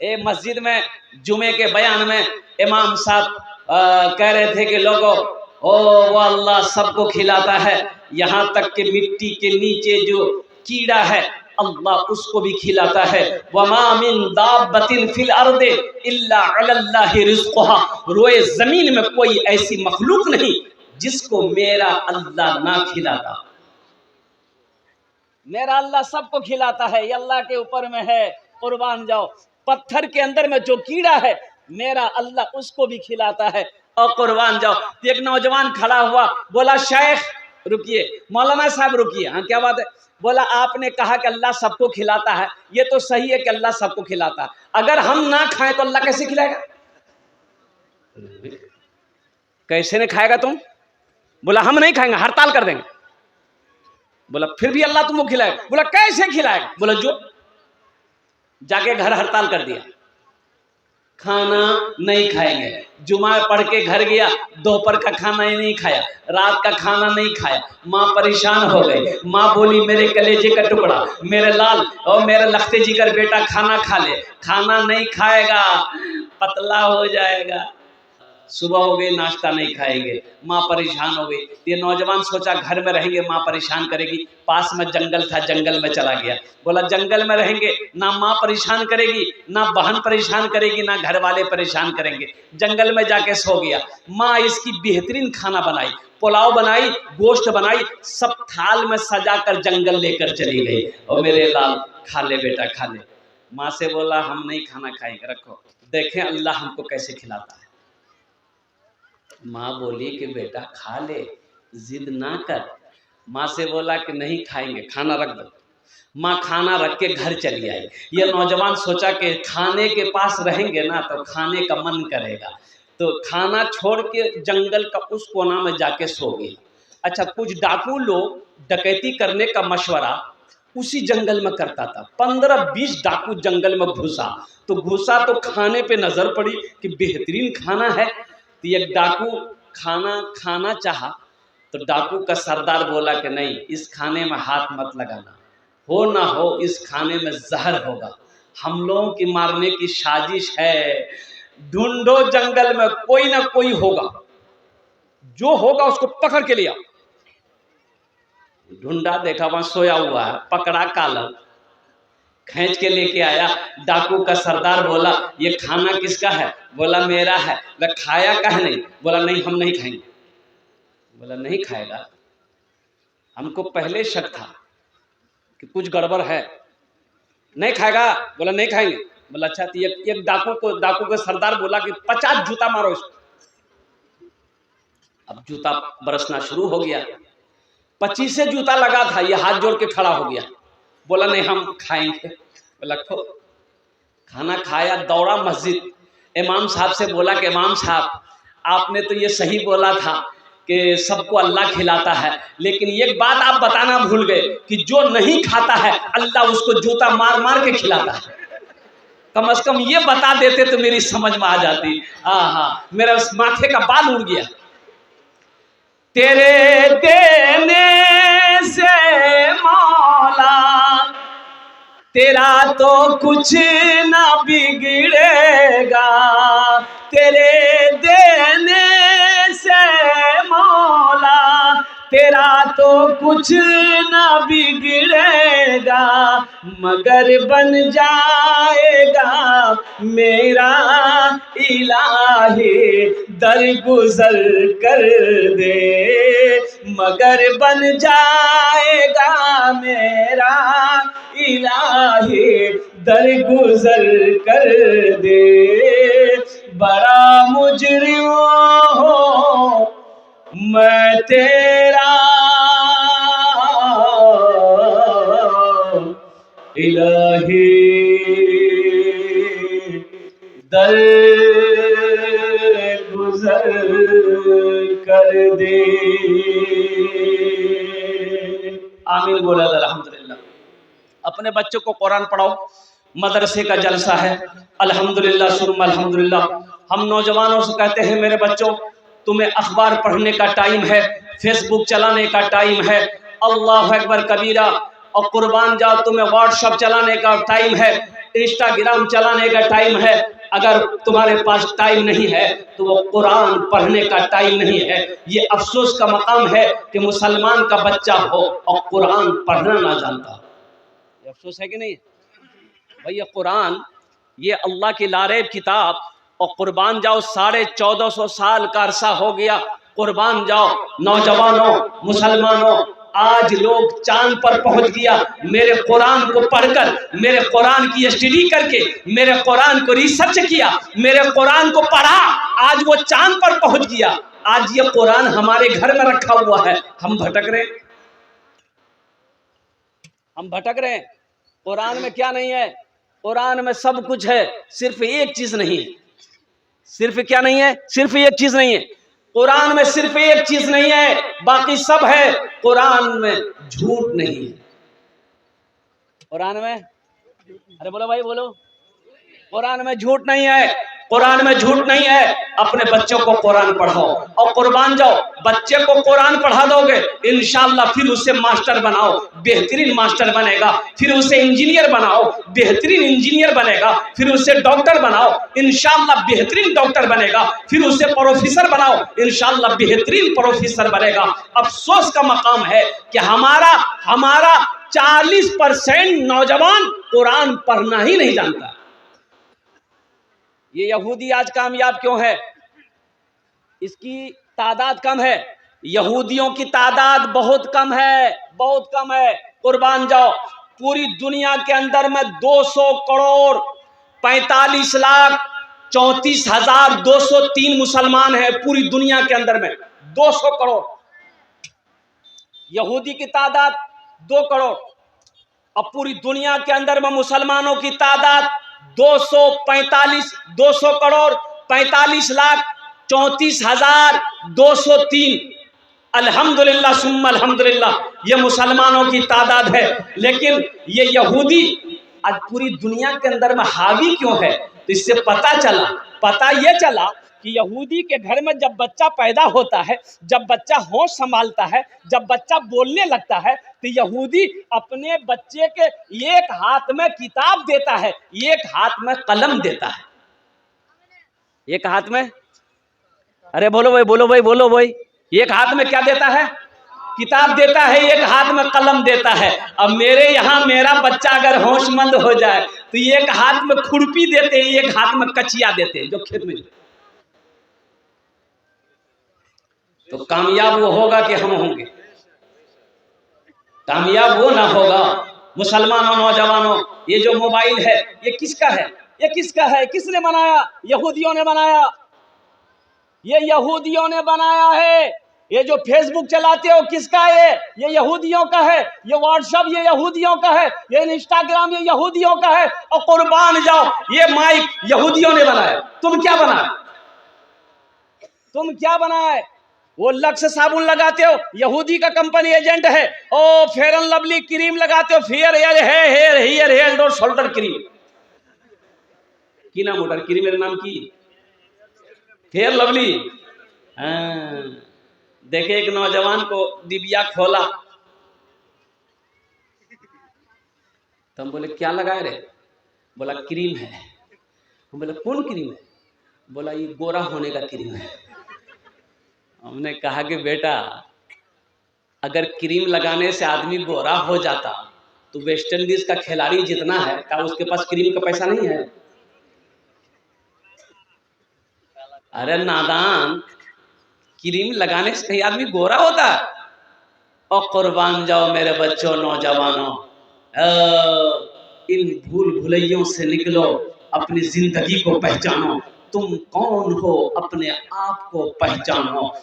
ए मस्जिद में जुमे के बयान में इमाम साहब कह रहे थे कि लोगों, ओ वो अल्लाह सबको खिलाता है, यहाँ तक कि मिट्टी के नीचे जो कीड़ा है अल्लाह उसको भी खिलाता है। वमा मिन दाब्बतिन फिल अर्दि इल्ला अलल्लाहि रिज़्क़ुहा, रोए जमीन में कोई ऐसी मखलूक नहीं जिसको मेरा अल्लाह ना खिलाता। मेरा अल्लाह सबको खिलाता है, ये अल्लाह के ऊपर में है। कुर्बान जाओ, पत्थर के अंदर में जो कीड़ा है मेरा अल्लाह उसको भी खिलाता है। और कुर्बान जाओ, एक नौजवान खड़ा हुआ, बोला शेख रुकिए, मौलाना साहब रुकिए, हाँ क्या बात है? बोला आपने कहा कि अल्लाह सबको खिलाता है, ये तो सही है कि अल्लाह सबको खिलाता है, अगर हम ना खाएं तो अल्लाह कैसे खिलाएगा? कैसे नहीं खाएगा तुम? बोला हम नहीं खाएंगे, हड़ताल कर देंगे। बोला फिर भी अल्लाह तुमको खिलाएगा? बोला कैसे खिलाएगा? बोला जो, जाके घर हड़ताल कर दिया, खाना नहीं खाएंगे। जुमा पढ़ के घर गया, दोपहर का खाना ही नहीं खाया, रात का खाना नहीं खाया। माँ परेशान हो गई, माँ बोली मेरे कलेजे का टुकड़ा, मेरे लाल और मेरे लखते जिगर बेटा खाना खा ले। खाना नहीं खाएगा, पतला हो जाएगा। सुबह हो गई, नाश्ता नहीं खाएंगे, माँ परेशान हो गई। ये नौजवान सोचा घर में रहेंगे माँ परेशान करेगी, पास में जंगल था, जंगल में चला गया। बोला जंगल में रहेंगे ना माँ परेशान करेगी, ना बहन परेशान करेगी, ना घर वाले परेशान करेंगे। जंगल में जाके सो गया। माँ इसकी बेहतरीन खाना बनाई, पुलाव बनाई, गोश्त बनाई, सब थाल में सजा कर जंगल लेकर चली गई। और मेरे लाल खा ले बेटा खा ले। माँ से बोला हम नहीं खाना खाएंगे, रखो, देखें अल्लाह हमको कैसे खिलाता है। माँ बोली कि बेटा खा ले, जिद ना कर। माँ से बोला कि नहीं खाएंगे, खाना रख दो। माँ खाना रख के घर चली आई। ये नौजवान सोचा कि खाने के पास रहेंगे ना तो खाने का मन करेगा, तो खाना छोड़ के जंगल का उस कोना में जाके सो गई। अच्छा, कुछ डाकू लोग डकैती करने का मशवरा उसी जंगल में करता था। 15-20 डाकू जंगल में घुसा तो खाने पे नजर पड़ी कि बेहतरीन खाना है। तो एक डाकू खाना चाहा तो डाकू का सरदार बोला कि नहीं, इस खाने में हाथ मत लगाना, हो ना हो इस खाने में जहर होगा, हम लोगों की मारने की साजिश है, ढूंढो जंगल में कोई ना कोई होगा, जो होगा उसको पकड़ के लिया। ढूंढा, देखा वहां सोया हुआ है, पकड़ा कालम, खींच के लेके आया। डाकू का सरदार बोला ये खाना किसका है? बोला मेरा है। बोला खाया कहे नहीं? बोला नहीं हम नहीं खाएंगे। बोला नहीं खाएगा? हमको पहले शक था कि कुछ गड़बड़ है, नहीं खाएगा? बोला नहीं खाएंगे। बोला अच्छा, तो एक डाकू का सरदार बोला कि 50 जूता मारो इसको। अब जूता बरसना शुरू हो गया, 25 जूता लगा था, ये हाथ जोड़ के खड़ा हो गया। बोला नहीं हम खाएंगे। बोला खो। खाना खाया, दौड़ा मस्जिद, इमाम साहब से बोला कि इमाम साहब आपने तो ये सही बोला था कि सबको अल्लाह खिलाता है, लेकिन एक बात आप बताना भूल गए कि जो नहीं खाता है अल्लाह उसको जूता मार मार के खिलाता है। कम से कम ये बता देते तो मेरी समझ में आ जाती। हाँ, मेरा माथे का बाल उड़ गया। तेरे देने से मौला तेरा तो कुछ ना बिगड़ेगा, तेरे देने से मौला तेरा तो कुछ ना बिगड़ेगा, मगर बन जाएगा मेरा इलाही दरगुजर कर दे, मगर बन जाएगा मेरा इलाही दरगुजर कर दे। बड़ा मुजरिम हो मैं तेरा इलाही दरगुजर कर दे। आमीन बोला अल्हम्दुलिल्लाह। अपने बच्चों को कुरान पढ़ाओ, मदरसे का जलसा है, अल्हम्दुलिल्लाह सुम्मा अल्हम्दुलिल्लाह। हम नौजवानों से कहते हैं मेरे बच्चों तुम्हें अखबार पढ़ने का टाइम है, फेसबुक चलाने का टाइम है, अल्लाह अकबर कबीरा, और कुर्बान जाओ तुम्हें व्हाट्सएप चलाने का टाइम है, इंस्टाग्राम चलाने का टाइम है। अगर तुम्हारे पास टाइम नहीं है तो वो कुरान पढ़ने का टाइम नहीं है। ये अफसोस का मकाम है कि मुसलमान का बच्चा हो और कुरान पढ़ना ना जानता। ये अफसोस है कि नहीं भाई? ये कुरान, ये अल्लाह की लारेब किताब, और कुर्बान जाओ 1450 साल का अरसा हो गया। कुर्बान जाओ नौजवानों, मुसलमानों, आज लोग चांद पर पहुंच गया। मेरे कुरान को पढ़कर, मेरे कुरान की स्टडी करके, मेरे कुरान को रिसर्च किया, मेरे कुरान को पढ़ा, आज वो चांद पर पहुंच गया। आज ये कुरान हमारे घर में रखा हुआ है, हम भटक रहे हैं, हम भटक रहे हैं। कुरान में क्या नहीं है? कुरान में सब कुछ है, सिर्फ एक चीज नहीं है। सिर्फ क्या नहीं है? सिर्फ एक चीज नहीं है। कुरान में सिर्फ एक चीज नहीं है, बाकी सब है। कुरान में झूठ नहीं है। कुरान में, अरे बोलो भाई बोलो, कुरान में झूठ नहीं है। कुरान में झूठ नहीं है। अपने बच्चों को कुरान पढ़ाओ और कुर्बान जाओ। बच्चे को कुरान पढ़ा दोगे इंशाअल्लाह, फिर उसे मास्टर बनाओ, बेहतरीन मास्टर बनेगा। फिर उसे इंजीनियर बनाओ, बेहतरीन इंजीनियर बनेगा। फिर उसे डॉक्टर बनाओ, इंशाअल्लाह बेहतरीन डॉक्टर बनेगा। फिर उसे प्रोफेसर बनाओ, इंशाअल्लाह बेहतरीन प्रोफेसर बनेगा। अफसोस का मकाम है कि हमारा 40% नौजवान कुरान पढ़ना ही नहीं जानता। ये यहूदी आज कामयाब क्यों है? इसकी तादाद कम है। यहूदियों की तादाद बहुत कम है, बहुत कम है। कुर्बान जाओ, पूरी दुनिया के अंदर में 200 करोड़ 45 लाख 34,203 मुसलमान हैं पूरी दुनिया के अंदर में। 200 करोड़। यहूदी की तादाद 2 करोड़। अब पूरी दुनिया के अंदर में मुसलमानों की तादाद 200 करोड़ 45 लाख 34,203। अल्हम्दुलिल्लाह सुम्मा अल्हम्दुलिल्लाह, ये मुसलमानों की तादाद है। लेकिन ये यहूदी आज पूरी दुनिया के अंदर में हावी क्यों है? तो इससे पता ये चला कि यहूदी के घर में जब बच्चा पैदा होता है, जब बच्चा होश संभालता है, जब बच्चा बोलने लगता है, तो यहूदी अपने बच्चे के एक हाथ में किताब देता है, एक हाथ में कलम देता है। एक हाथ में, अरे बोलो भाई बोलो भाई बोलो भाई, एक हाथ में क्या देता है? किताब देता है, एक हाथ में कलम देता है। अब मेरे यहाँ मेरा बच्चा अगर होशमंद हो जाए तो एक हाथ में खुरपी देते हैं, एक हाथ में कचिया देते हैं जो खेत में। तो कामयाब वो होगा कि हम होंगे? कामयाब वो ना होगा। मुसलमानों, नौजवानों, ये जो मोबाइल है ये किसका है? ये किसका है? किसने बनाया? यहूदियों ने बनाया। ये यहूदियों ने बनाया है। ये जो फेसबुक चलाते हो किसका है? ये यहूदियों का है। ये व्हाट्सएप ये यहूदियों का है। ये इंस्टाग्राम ये यहूदियों का है। और कुर्बान जाओ, ये माइक यहूदियों ने बनाया। तुम क्या बनाए? तुम क्या बनाए? वो लक्स साबुन लगाते हो, यहूदी का कंपनी एजेंट है। ओ फेयर एंड लवली क्रीम लगाते हो, हेयर डोर शोल्डर क्रीम की नाम मोटर क्रीम, मेरे नाम की फेयर लवली। देखे एक नौजवान को डिबिया खोला तो हम बोले क्या लगाए रे? बोला क्रीम है। हम बोले कौन क्रीम है? बोला ये गोरा होने का क्रीम है। हमने कहा कि बेटा अगर क्रीम लगाने से आदमी गोरा हो जाता तो वेस्ट इंडीज का खिलाड़ी जितना है क्या उसके पास क्रीम का पैसा नहीं है? अरे नादान, क्रीम लगाने से कहीं आदमी गोरा होता? और कुर्बान जाओ मेरे बच्चों, नौजवानों, इन भूल भुलैयों से निकलो, अपनी जिंदगी को पहचानो। तुम कौन हो अपने आप को पहचानो।